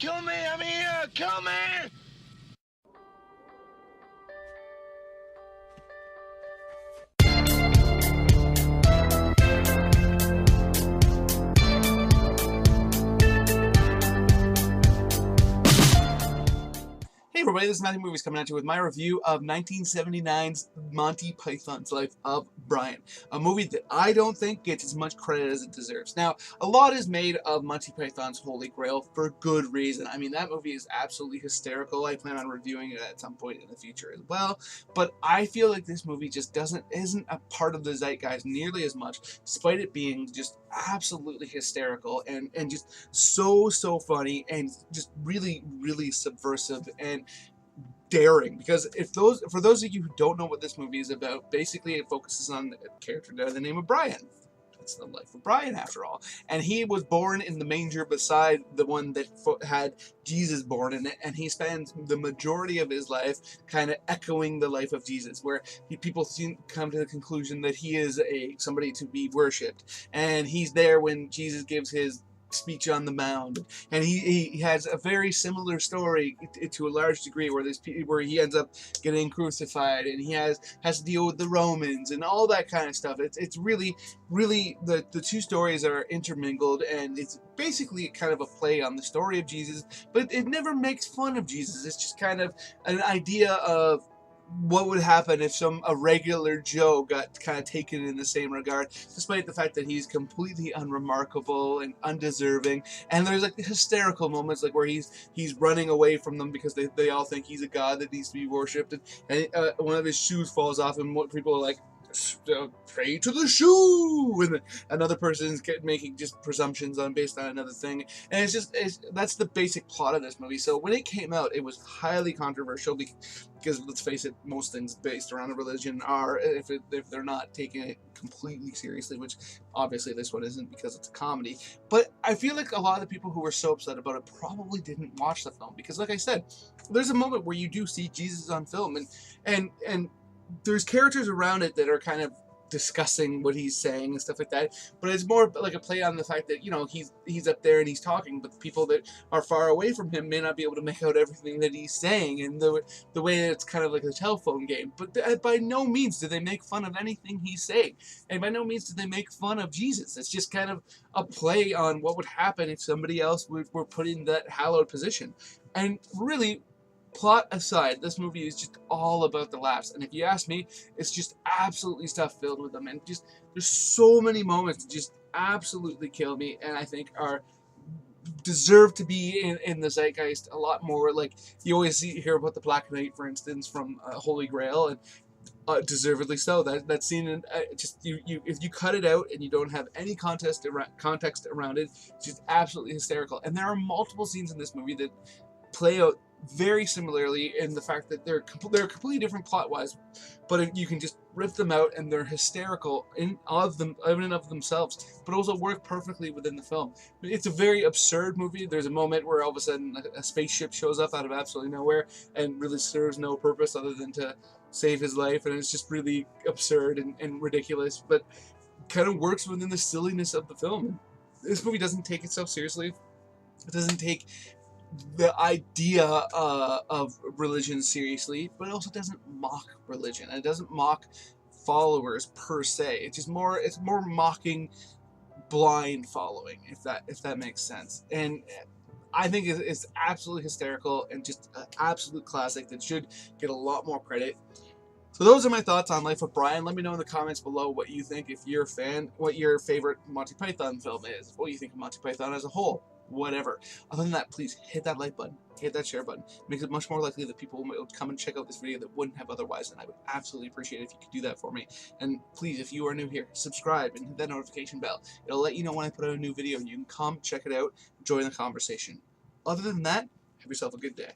Kill me! I'm here! Kill me! Hey everybody, this is Matthew Movies coming at you with my review of 1979's Monty Python's Life of Brian, a movie that I don't think gets as much credit as it deserves. Now, a lot is made of Monty Python's Holy Grail for good reason. I mean, that movie is absolutely hysterical. I plan on reviewing it at some point in the future as well, but I feel like this movie just isn't a part of the zeitgeist nearly as much, despite it being just absolutely hysterical and just so funny and just really subversive and daring. Because for those of you who don't know what this movie is about, basically it focuses on a character by the name of Brian. It's the life of Brian, after all, and he was born in the manger beside the one that had Jesus born in it, and he spends the majority of his life kind of echoing the life of Jesus, where people come to the conclusion that he is somebody to be worshipped, and he's there when Jesus gives his speech on the mound, and he has a very similar story to a large degree, where he ends up getting crucified, and he has to deal with the Romans and all that kind of stuff. It's really the two stories are intermingled, and it's basically kind of a play on the story of Jesus, but it never makes fun of Jesus. It's just kind of an idea of what would happen if a regular Joe got kind of taken in the same regard, despite the fact that he's completely unremarkable and undeserving. And there's like the hysterical moments, like where he's running away from them because they all think he's a god that needs to be worshipped, and one of his shoes falls off, and what people are like, pray to the shoe, and another person's making just presumptions based on another thing, and that's the basic plot of this movie. So when it came out, it was highly controversial because let's face it, most things based around a religion are, if they're not taking it completely seriously, which obviously this one isn't because it's a comedy. But I feel like a lot of the people who were so upset about it probably didn't watch the film, because like I said, there's a moment where you do see Jesus on film, and there's characters around it that are kind of discussing what he's saying and stuff like that, but it's more like a play on the fact that, you know, he's up there and he's talking, but the people that are far away from him may not be able to make out everything that he's saying, and the way that it's kind of like a telephone game. But by no means do they make fun of anything he's saying, and by no means do they make fun of Jesus. It's just kind of a play on what would happen if somebody else were put in that hallowed position. And really, plot aside, this movie is just all about the laughs, and if you ask me, it's just absolutely stuff filled with them, and just there's so many moments that just absolutely kill me, and I think deserve to be in the zeitgeist a lot more. Like, you always hear about the Black Knight, for instance, from Holy Grail, and deservedly so. That scene, and if you cut it out and you don't have any context around it, it's just absolutely hysterical. And there are multiple scenes in this movie that play out very similarly in the fact that they're completely different plot-wise, but you can just rip them out, and they're hysterical in and of themselves, but also work perfectly within the film. It's a very absurd movie. There's a moment where all of a sudden a spaceship shows up out of absolutely nowhere and really serves no purpose other than to save his life, and it's just really absurd and ridiculous, but kind of works within the silliness of the film. This movie doesn't take itself seriously. It doesn't take the idea of religion seriously, but it also doesn't mock religion, and it doesn't mock followers per se. It's more mocking blind following, if that makes sense. And I think it's absolutely hysterical and just an absolute classic that should get a lot more credit. So those are my thoughts on Life of Brian. Let me know in the comments below what you think, if you're a fan, what your favorite Monty Python film is, what you think of Monty Python as a whole, whatever. Other than that, please hit that like button, hit that share button. It makes it much more likely that people would come and check out this video that wouldn't have otherwise, and I would absolutely appreciate it if you could do that for me. And please, if you are new here, subscribe and hit that notification bell. It'll let you know when I put out a new video, and you can come check it out, join the conversation. Other than that, have yourself a good day.